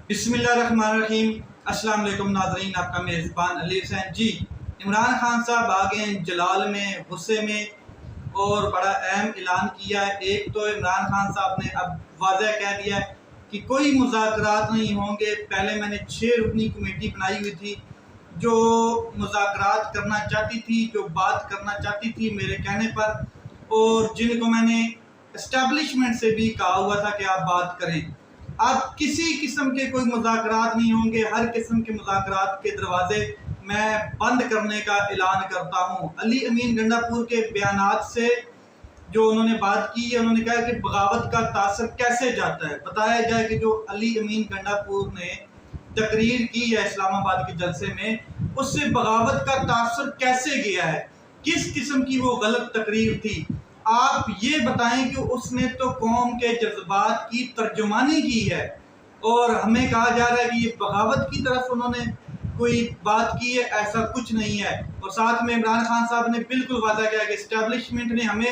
بسم اللہ الرحمن الرحیم۔ السلام علیکم ناظرین، آپ کا میزبان علی حسین جی۔ عمران خان صاحب آگے ہیں جلال میں، غصے میں، اور بڑا اہم اعلان کیا ہے۔ ایک تو عمران خان صاحب نے اب واضح کہہ دیا ہے کہ کوئی مذاکرات نہیں ہوں گے۔ پہلے میں نے 6 رکنی کمیٹی بنائی ہوئی تھی جو مذاکرات کرنا چاہتی تھی، جو بات کرنا چاہتی تھی میرے کہنے پر، اور جن کو میں نے اسٹیبلشمنٹ سے بھی کہا ہوا تھا کہ آپ بات کریں۔ اب کسی قسم کے کوئی مذاکرات نہیں ہوں گے۔ ہر قسم کے مذاکرات کے دروازے میں بند کرنے کا اعلان کرتا ہوں۔ علی امین گنڈا پور کے بیانات سے جو انہوں نے بات کی ہے، انہوں نے کہا کہ بغاوت کا تاثر کیسے جاتا ہے۔ بتایا جائے کہ جو علی امین گنڈا پور نے تقریر کی ہے اسلام آباد کے جلسے میں، اس سے بغاوت کا تاثر کیسے گیا ہے، کس قسم کی وہ غلط تقریر تھی۔ آپ یہ بتائیں کہ اس نے تو قوم کے جذبات کی ترجمانی کی ہے، اور ہمیں کہا جا رہا ہے کہ یہ بغاوت کی طرف انہوں نے کوئی بات کی ہے۔ ایسا کچھ نہیں ہے۔ اور ساتھ میں عمران خان صاحب نے بالکل واضح کیا کہ اسٹیبلشمنٹ نے ہمیں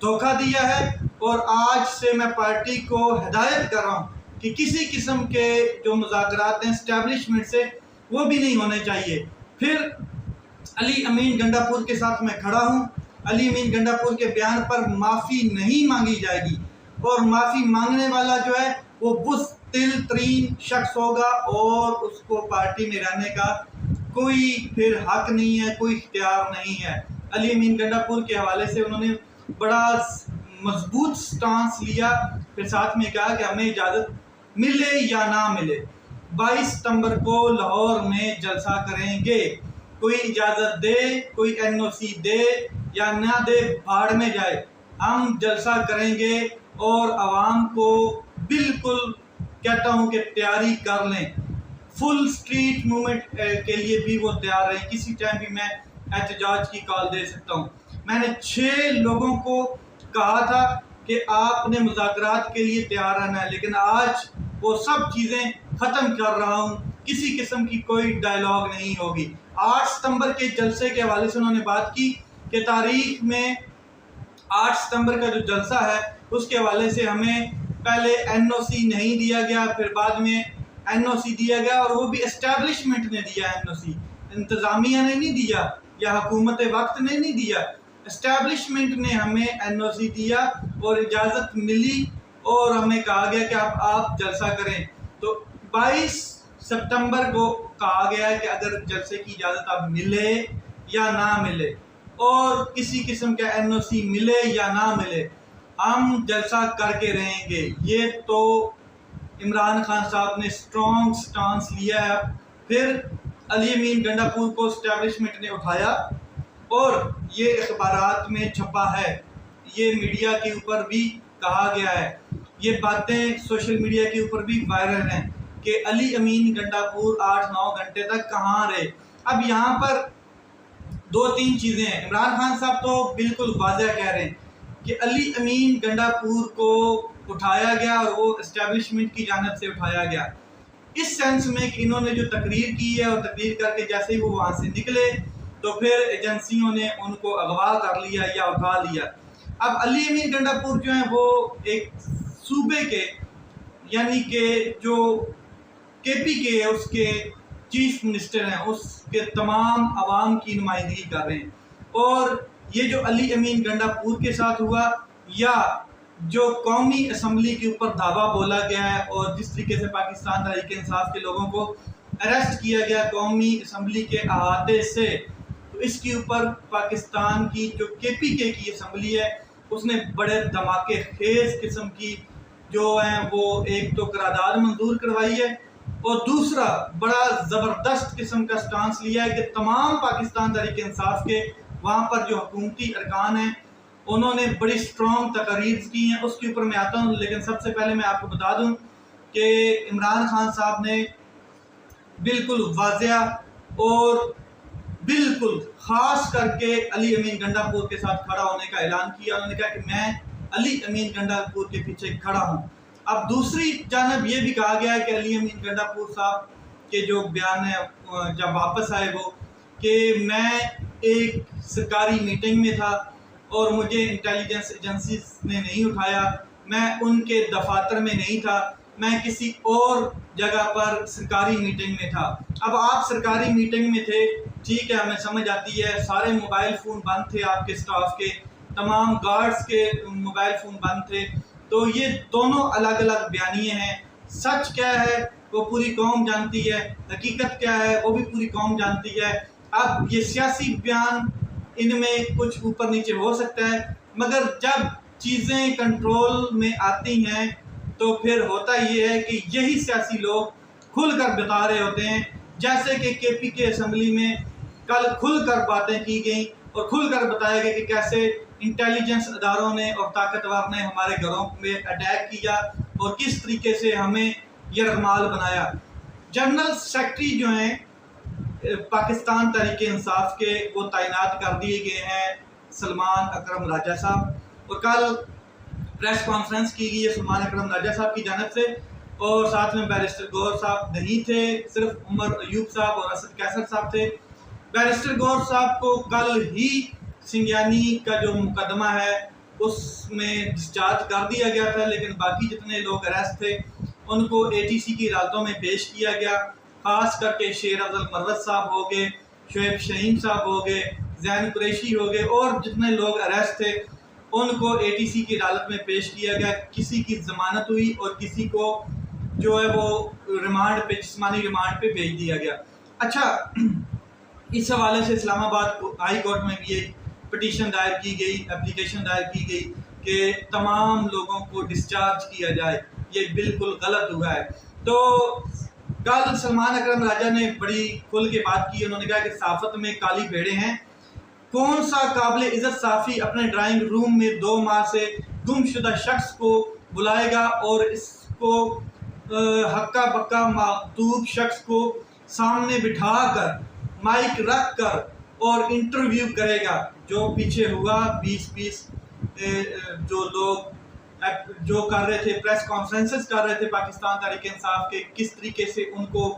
دھوکہ دیا ہے، اور آج سے میں پارٹی کو ہدایت کر رہا ہوں کہ کسی قسم کے جو مذاکرات ہیں اسٹیبلشمنٹ سے، وہ بھی نہیں ہونے چاہیے۔ پھر علی امین گنڈا پور کے ساتھ میں کھڑا ہوں۔ علی امین گنڈا پور کے بیان پر معافی نہیں مانگی جائے گی، اور معافی مانگنے والا جو ہے وہ بزدل ترین شخص ہوگا، اور اس کو پارٹی میں رہنے کا کوئی پھر حق نہیں ہے، کوئی اختیار نہیں ہے۔ علی امین گنڈا پور کے حوالے سے انہوں نے بڑا مضبوط سٹانس لیا، پھر ساتھ میں کہا کہ ہمیں اجازت ملے یا نہ ملے 22 ستمبر کو لاہور میں جلسہ کریں گے۔ کوئی اجازت دے، کوئی NOC دے یا نہ دے، بھاڑ میں جائے، ہم جلسہ کریں گے، اور عوام کو بالکل کہتا ہوں کہ تیاری کر لیں۔ فل اسٹریٹ موومنٹ کے لیے بھی وہ تیار رہیں، کسی ٹائم بھی میں احتجاج کی کال دے سکتا ہوں۔ میں نے 6 لوگوں کو کہا تھا کہ آپ نے مذاکرات کے لیے تیار رہنا ہے، لیکن آج وہ سب چیزیں ختم کر رہا ہوں۔ کسی قسم کی کوئی ڈائلاگ نہیں ہوگی۔ 8 ستمبر کے جلسے کے حوالے سے انہوں نے بات کی کہ تاریخ میں 8 ستمبر کا جو جلسہ ہے اس کے حوالے سے ہمیں پہلے NOC نہیں دیا گیا، پھر بعد میں NOC دیا گیا، اور وہ بھی اسٹیبلشمنٹ نے دیا NOC، انتظامیہ نے نہیں دیا یا حکومت وقت نے نہیں دیا۔ اسٹیبلشمنٹ نے ہمیں NOC دیا اور اجازت ملی، اور ہمیں کہا گیا کہ آپ جلسہ کریں۔ تو 22 ستمبر کو کہا گیا ہے کہ اگر جلسے کی اجازت اب ملے یا نہ ملے، اور کسی قسم کا NOC ملے یا نہ ملے، ہم جلسہ کر کے رہیں گے۔ یہ تو عمران خان صاحب نے سٹرونگ سٹانس لیا ہے۔ پھر علی امین گنڈا پور کو اسٹیبلشمنٹ نے اٹھایا، اور یہ اخبارات میں چھپا ہے، یہ میڈیا کے اوپر بھی کہا گیا ہے، یہ باتیں سوشل میڈیا کے اوپر بھی وائرل ہیں کہ علی امین گنڈا پور 8-9 گھنٹے تک کہاں رہے۔ اب یہاں پر 2-3 چیزیں ہیں۔ عمران خان صاحب تو بالکل واضح کہہ رہے ہیں کہ علی امین گنڈا پور کو اٹھایا گیا، اور وہ اسٹیبلشمنٹ کی جانب سے اٹھایا گیا، اس سینس میں کہ انہوں نے جو تقریر کی ہے، اور تقریر کر کے جیسے ہی وہ وہاں سے نکلے تو پھر ایجنسیوں نے ان کو اغوا کر لیا یا اٹھا لیا۔ اب علی امین گنڈا پور جو ہیں وہ ایک صوبے کے، یعنی کہ جو KP کے اس کے چیف منسٹر ہیں، اس کے تمام عوام کی نمائندگی کر رہے ہیں، اور یہ جو علی امین گنڈا پور کے ساتھ ہوا، یا جو قومی اسمبلی کے اوپر دعویٰ بولا گیا ہے، اور جس طریقے سے پاکستان تحریک انصاف کے لوگوں کو اریسٹ کیا گیا قومی اسمبلی کے احاطے سے، تو اس کے اوپر پاکستان کی جو KPK کی اسمبلی ہے، اس نے بڑے دھماکے خیز قسم کی جو ہیں وہ ایک تو قرارداد منظور کروائی ہے، اور دوسرا بڑا زبردست قسم کا سٹانس لیا ہے کہ تمام پاکستان تحریک انصاف کے وہاں پر جو حکومتی ارکان ہیں انہوں نے بڑی سٹرونگ تقاریر کی ہیں۔ اس کے اوپر میں آتا ہوں، لیکن سب سے پہلے میں آپ کو بتا دوں کہ عمران خان صاحب نے بالکل واضح اور بالکل خاص کر کے علی امین گنڈا پور کے ساتھ کھڑا ہونے کا اعلان کیا۔ انہوں نے کہا کہ میں علی امین گنڈا پور کے پیچھے کھڑا ہوں۔ اب دوسری جانب یہ بھی کہا گیا ہے کہ علی امین گنڈا پور صاحب کے جو بیان ہے جب واپس آئے وہ، کہ میں ایک سرکاری میٹنگ میں تھا اور مجھے انٹیلیجنس ایجنسیز نے نہیں اٹھایا، میں ان کے دفاتر میں نہیں تھا، میں کسی اور جگہ پر سرکاری میٹنگ میں تھا۔ اب آپ سرکاری میٹنگ میں تھے، ٹھیک ہے، ہمیں سمجھ آتی ہے، سارے موبائل فون بند تھے، آپ کے سٹاف کے تمام گارڈز کے موبائل فون بند تھے، تو یہ دونوں الگ الگ بیانیے ہیں۔ سچ کیا ہے وہ پوری قوم جانتی ہے، حقیقت کیا ہے وہ بھی پوری قوم جانتی ہے۔ اب یہ سیاسی بیان ان میں کچھ اوپر نیچے ہو سکتا ہے، مگر جب چیزیں کنٹرول میں آتی ہیں تو پھر ہوتا یہ ہے کہ یہی سیاسی لوگ کھل کر بتا رہے ہوتے ہیں، جیسے کہ کے پی کے اسمبلی میں کل کھل کر باتیں کی گئیں اور کھل کر بتایا گیا کہ کیسے انٹیلیجنس اداروں نے اور طاقتور نے ہمارے گھروں میں اٹیک کیا اور کس طریقے سے ہمیں یرغمال بنایا۔ جنرل سیکرٹری جو ہیں پاکستان تحریک انصاف کے، وہ تعینات کر دیے گئے ہیں سلمان اکرم راجہ صاحب، اور کل پریس کانفرنس کی گئی ہے سلمان اکرم راجہ صاحب کی جانب سے، اور ساتھ میں بیرسٹر گور صاحب نہیں تھے، صرف عمر ایوب صاحب اور اسد کیسر صاحب تھے۔ بیرسٹر گور صاحب کو کل ہی سنگیانی کا جو مقدمہ ہے اس میں ڈسچارج کر دیا گیا تھا، لیکن باقی جتنے لوگ اریسٹ تھے ان کو اے ٹی سی کی عدالتوں میں پیش کیا گیا، خاص کر کے شیر افضل مروت صاحب ہو گئے، شعیب شہین صاحب ہو گئے، زین قریشی ہو گئے، اور جتنے لوگ اریسٹ تھے ان کو اے ٹی سی کی عدالت میں پیش کیا گیا۔ کسی کی ضمانت ہوئی اور کسی کو جو ہے وہ ریمانڈ پہ، جسمانی ریمانڈ پہ بھیج دیا گیا۔ اچھا، اس حوالے سے اسلام آباد ہائی کورٹ میں بھی ایک پٹیشن دائر کی گئی، اپلیکیشن دائر کی گئی کہ تمام لوگوں کو ڈسچارج کیا جائے، یہ بالکل غلط ہوا ہے۔ تو کل سلمان اکرم راجہ نے بڑی کھل کے بات کی، انہوں نے کہا کہ صحافت میں کالی بھیڑیں ہیں، کون سا قابل عزت صحافی اپنے ڈرائنگ روم میں 2 ماہ سے گم شدہ شخص کو بلائے گا اور اس کو ہکا بکا معتوب شخص کو سامنے بٹھا کر مائک رکھ کر اور انٹرویو کرے گا؟ جو پیچھے ہوا 20 جو لوگ جو کر رہے تھے، پریس کانفرنسز کر رہے تھے پاکستان تحریک انصاف کے، کس طریقے سے ان کو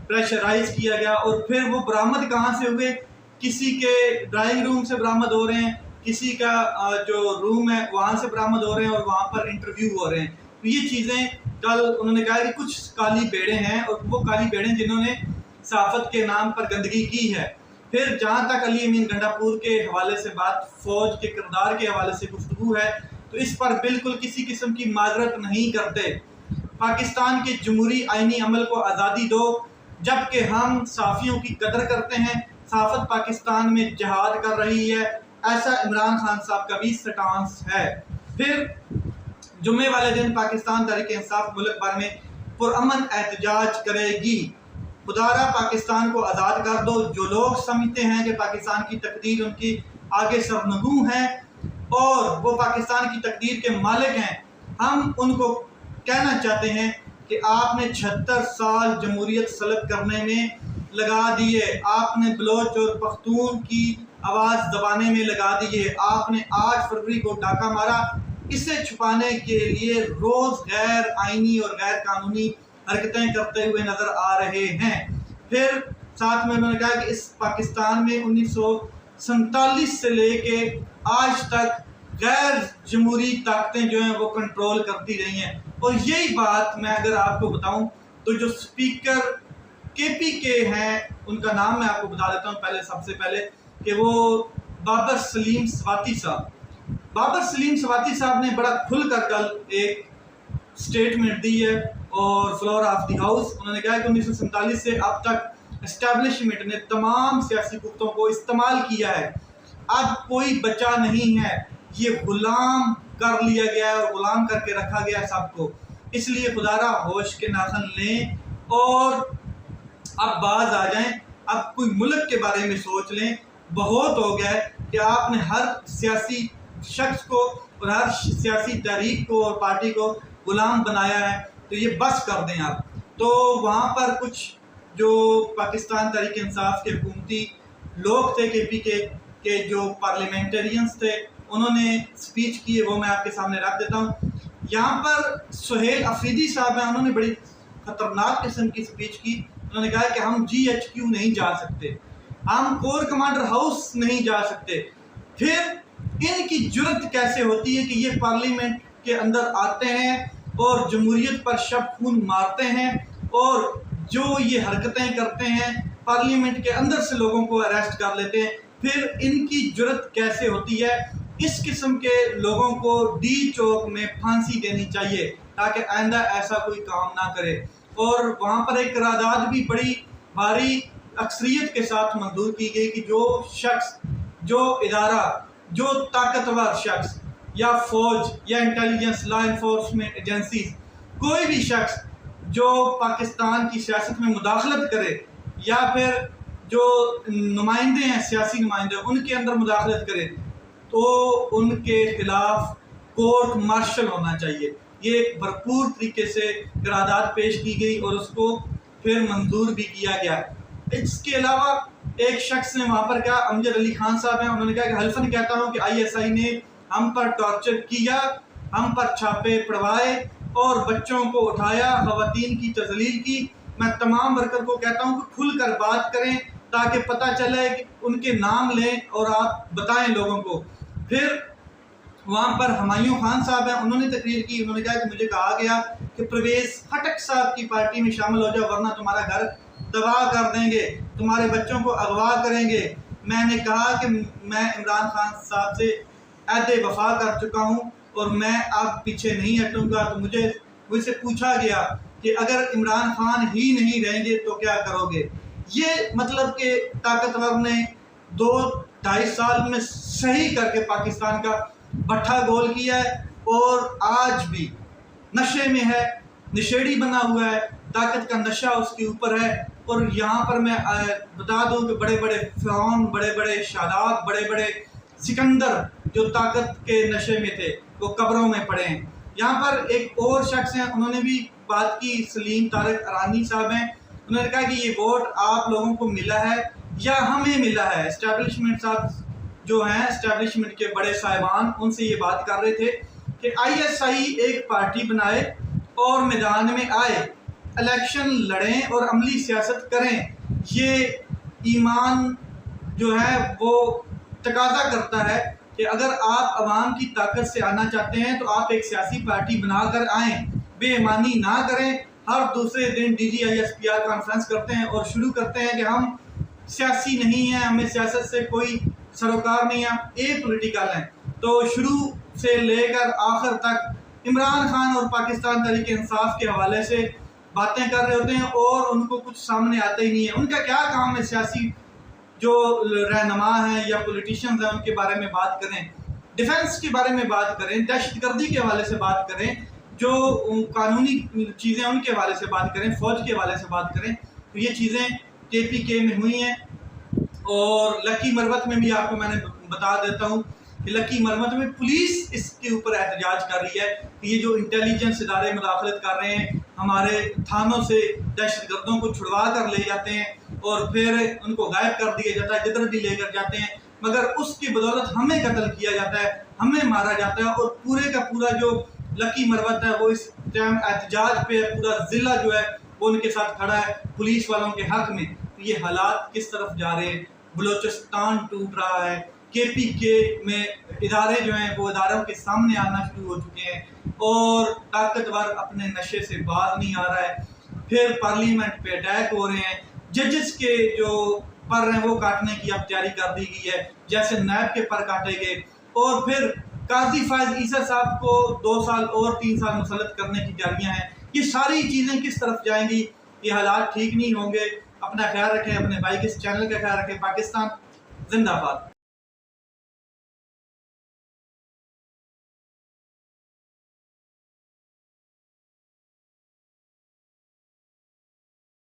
پریشرائز کیا گیا، اور پھر وہ برآمد کہاں سے ہوئے؟ کسی کے ڈرائنگ روم سے برآمد ہو رہے ہیں، کسی کا جو روم ہے وہاں سے برآمد ہو رہے ہیں اور وہاں پر انٹرویو ہو رہے ہیں۔ تو یہ چیزیں کل انہوں نے کہا کہ کچھ کالی بھیڑیں ہیں، اور وہ کالی بھیڑیں جنہوں نے صحافت کے نام پر گندگی کی ہے۔ پھر جہاں تک علی امین گنڈا پور کے حوالے سے بات، فوج کے کردار کے حوالے سے گفتگو ہے، تو اس پر بالکل کسی قسم کی معذرت نہیں کرتے۔ پاکستان کے جمہوری آئینی عمل کو آزادی دو، جبکہ ہم صحافیوں کی قدر کرتے ہیں۔ صحافت پاکستان میں جہاد کر رہی ہے، ایسا عمران خان صاحب کا بھی سٹانس ہے۔ پھر جمعے والے دن پاکستان تحریک انصاف ملک بھر میں پرامن احتجاج کرے گی۔ خدارا پاکستان کو آزاد کر دو۔ جو لوگ سمجھتے ہیں کہ پاکستان کی تقدیر ان کی آگے سرنگوں ہے اور وہ پاکستان کی تقدیر کے مالک ہیں، ہم ان کو کہنا چاہتے ہیں کہ آپ نے 76 سال جمہوریت سلب کرنے میں لگا دیے، آپ نے بلوچ اور پختون کی آواز دبانے میں لگا دیے، آپ نے 8 فروری کو ڈاکہ مارا، اسے چھپانے کے لیے روز غیر آئینی اور غیر قانونی حرکتیں کرتے ہوئے نظر آ رہے ہیں۔ پھر ساتھ میں انہوں نے کہا کہ اس پاکستان میں 1947 سے لے کے آج تک غیر جمہوری طاقتیں جو ہیں وہ کنٹرول کرتی رہی ہیں، اور یہی بات میں اگر آپ کو بتاؤں تو جو سپیکر کے پی کے ہیں، ان کا نام میں آپ کو بتا دیتا ہوں سب سے پہلے کہ وہ بابر سلیم سواتی صاحب۔ بابر سلیم سواتی صاحب نے بڑا کھل کر کل ایک سٹیٹمنٹ دی ہے، اور فلور آف دی ہاؤس انہوں نے کہا کہ 1947 سے اب تک اسٹیبلشمنٹ نے تمام سیاسی قوتوں کو استعمال کیا ہے، اب کوئی بچا نہیں ہے، یہ غلام کر لیا گیا ہے اور غلام کر کے رکھا گیا ہے سب کو، اس لیے خدارا ہوش کے ناخن لیں اور اب باز آ جائیں، اب کوئی ملک کے بارے میں سوچ لیں۔ بہت ہو گیا ہے کہ آپ نے ہر سیاسی شخص کو اور ہر سیاسی تحریک کو اور پارٹی کو غلام بنایا ہے، تو یہ بس کر دیں آپ۔ تو وہاں پر کچھ جو پاکستان تحریک انصاف کے حکومتی لوگ تھے کے پی کے جو پارلیمنٹرینز تھے، انہوں نے سپیچ کی ہے، وہ میں آپ کے سامنے رکھ دیتا ہوں۔ یہاں پر سہیل افریدی صاحب ہیں، انہوں نے بڑی خطرناک قسم کی سپیچ کی۔ انہوں نے کہا کہ ہم جی ایچ کیو نہیں جا سکتے، ہم کور کمانڈر ہاؤس نہیں جا سکتے۔ پھر ان کی جرت کیسے ہوتی ہے کہ یہ پارلیمنٹ کے اندر آتے ہیں اور جمہوریت پر شب خون مارتے ہیں اور جو یہ حرکتیں کرتے ہیں پارلیمنٹ کے اندر سے لوگوں کو اریسٹ کر لیتے ہیں، پھر ان کی جرت کیسے ہوتی ہے؟ اس قسم کے لوگوں کو ڈی چوک میں پھانسی دینی چاہیے تاکہ آئندہ ایسا کوئی کام نہ کرے۔ اور وہاں پر ایک قرارداد بھی بڑی بھاری اکثریت کے ساتھ منظور کی گئی کہ جو شخص، جو ادارہ، جو طاقتور شخص یا فوج یا انٹیلیجنس، لا انفورسمنٹ ایجنسیز، کوئی بھی شخص جو پاکستان کی سیاست میں مداخلت کرے یا پھر جو نمائندے ہیں، سیاسی نمائندے، ان کے اندر مداخلت کرے تو ان کے خلاف کورٹ مارشل ہونا چاہیے۔ یہ ایک بھرپور طریقے سے قرارداد پیش کی گئی اور اس کو پھر منظور بھی کیا گیا۔ اس کے علاوہ ایک شخص نے وہاں پر کہا، امجد علی خان صاحب ہیں، انہوں نے کہا کہ حلفاً کہتا ہوں کہ ISI نے ہم پر ٹارچر کیا، ہم پر چھاپے پڑوائے اور بچوں کو اٹھایا، خواتین کی تذلیل کی۔ میں تمام ورکر کو کہتا ہوں کہ کھل کر بات کریں تاکہ پتہ چلے کہ ان کے نام لیں اور آپ بتائیں لوگوں کو۔ پھر وہاں پر ہمایوں خان صاحب ہیں، انہوں نے تقریر کی، انہوں نے کہا کہ مجھے کہا گیا کہ پرویز خٹک صاحب کی پارٹی میں شامل ہو جاؤ ورنہ تمہارا گھر تباہ کر دیں گے، تمہارے بچوں کو اغوا کریں گے۔ میں نے کہا کہ میں عمران خان صاحب سے عہد وفا کر چکا ہوں اور میں اب پیچھے نہیں ہٹوں گا۔ تو مجھ سے پوچھا گیا کہ اگر عمران خان ہی نہیں رہیں گے تو کیا کرو گے؟ یہ مطلب کہ طاقتور نے 2-2.5 سال میں صحیح کر کے پاکستان کا بٹھا گول کیا ہے اور آج بھی نشے میں ہے، نشیڑی بنا ہوا ہے، طاقت کا نشہ اس کے اوپر ہے۔ اور یہاں پر میں بتا دوں کہ بڑے بڑے فرعون، بڑے بڑے شاداب، بڑے بڑے سکندر جو طاقت کے نشے میں تھے وہ قبروں میں پڑے ہیں۔ یہاں پر ایک اور شخص ہیں، انہوں نے بھی بات کی، سلیم طارق ارانی صاحب ہیں، انہوں نے کہا کہ یہ ووٹ آپ لوگوں کو ملا ہے یا ہمیں ملا ہے؟ اسٹیبلشمنٹ صاحب جو ہیں، اسٹیبلشمنٹ کے بڑے صاحبان، ان سے یہ بات کر رہے تھے کہ ISI ایک پارٹی بنائے اور میدان میں آئے، الیکشن لڑیں اور عملی سیاست کریں۔ یہ ایمان جو ہے وہ تقاضا کرتا ہے کہ اگر آپ عوام کی طاقت سے آنا چاہتے ہیں تو آپ ایک سیاسی پارٹی بنا کر آئیں، بے ایمانی نہ کریں۔ ہر دوسرے دن DGISPR کانفرنس کرتے ہیں اور شروع کرتے ہیں کہ ہم سیاسی نہیں ہیں، ہمیں سیاست سے کوئی سروکار نہیں ہے، اے پولیٹیکل ہیں۔ تو شروع سے لے کر آخر تک عمران خان اور پاکستان تحریک انصاف کے حوالے سے باتیں کر رہے ہوتے ہیں اور ان کو کچھ سامنے آتا ہی نہیں ہے۔ ان کا کیا کام ہے؟ سیاسی جو رہنما ہیں یا پولیٹیشنز ہیں ان کے بارے میں بات کریں، ڈیفنس کے بارے میں بات کریں، دہشت گردی کے حوالے سے بات کریں، جو قانونی چیزیں ان کے حوالے سے بات کریں، فوج کے حوالے سے بات کریں۔ تو یہ چیزیں KPK میں ہوئی ہیں۔ اور لکی مروت میں بھی آپ کو میں نے بتا دیتا ہوں کہ لکی مروت میں پولیس اس کے اوپر احتجاج کر رہی ہے کہ یہ جو انٹیلیجنس ادارے مداخلت کر رہے ہیں، ہمارے تھانوں سے دہشت گردوں کو چھڑوا کر لے جاتے ہیں اور پھر ان کو غائب کر دیا جاتا ہے، جدھر بھی لے کر جاتے ہیں، مگر اس کی بدولت ہمیں قتل کیا جاتا ہے، ہمیں مارا جاتا ہے۔ اور پورے کا پورا جو لکی مروت ہے وہ اس ٹائم احتجاج پہ پورا ضلع جو ہے وہ ان کے ساتھ کھڑا ہے پولیس والوں کے حق میں۔ تو یہ حالات کس طرف جا رہے ہیں؟ بلوچستان ٹوٹ رہا ہے، KPK میں ادارے جو ہیں وہ اداروں کے سامنے آنا شروع ہو چکے ہیں اور طاقتور اپنے نشے سے باز نہیں آ رہا ہے۔ پھر پارلیمنٹ پہ اٹیک ہو رہے ہیں، ججز کے جو پر ہیں وہ کاٹنے کی اب تیاری کر دی گئی ہے، جیسے نیب کے پر کاٹے گئے۔ اور پھر قاضی فائز عیسیٰ صاحب کو 2 سال اور 3 سال مسلط کرنے کی تیاریاں ہیں۔ یہ ساری چیزیں کس طرف جائیں گی؟ یہ حالات ٹھیک نہیں ہوں گے۔ اپنا خیال رکھیں، اپنے بھائی کے اس چینل کا خیال رکھیں۔ پاکستان زندہ باد۔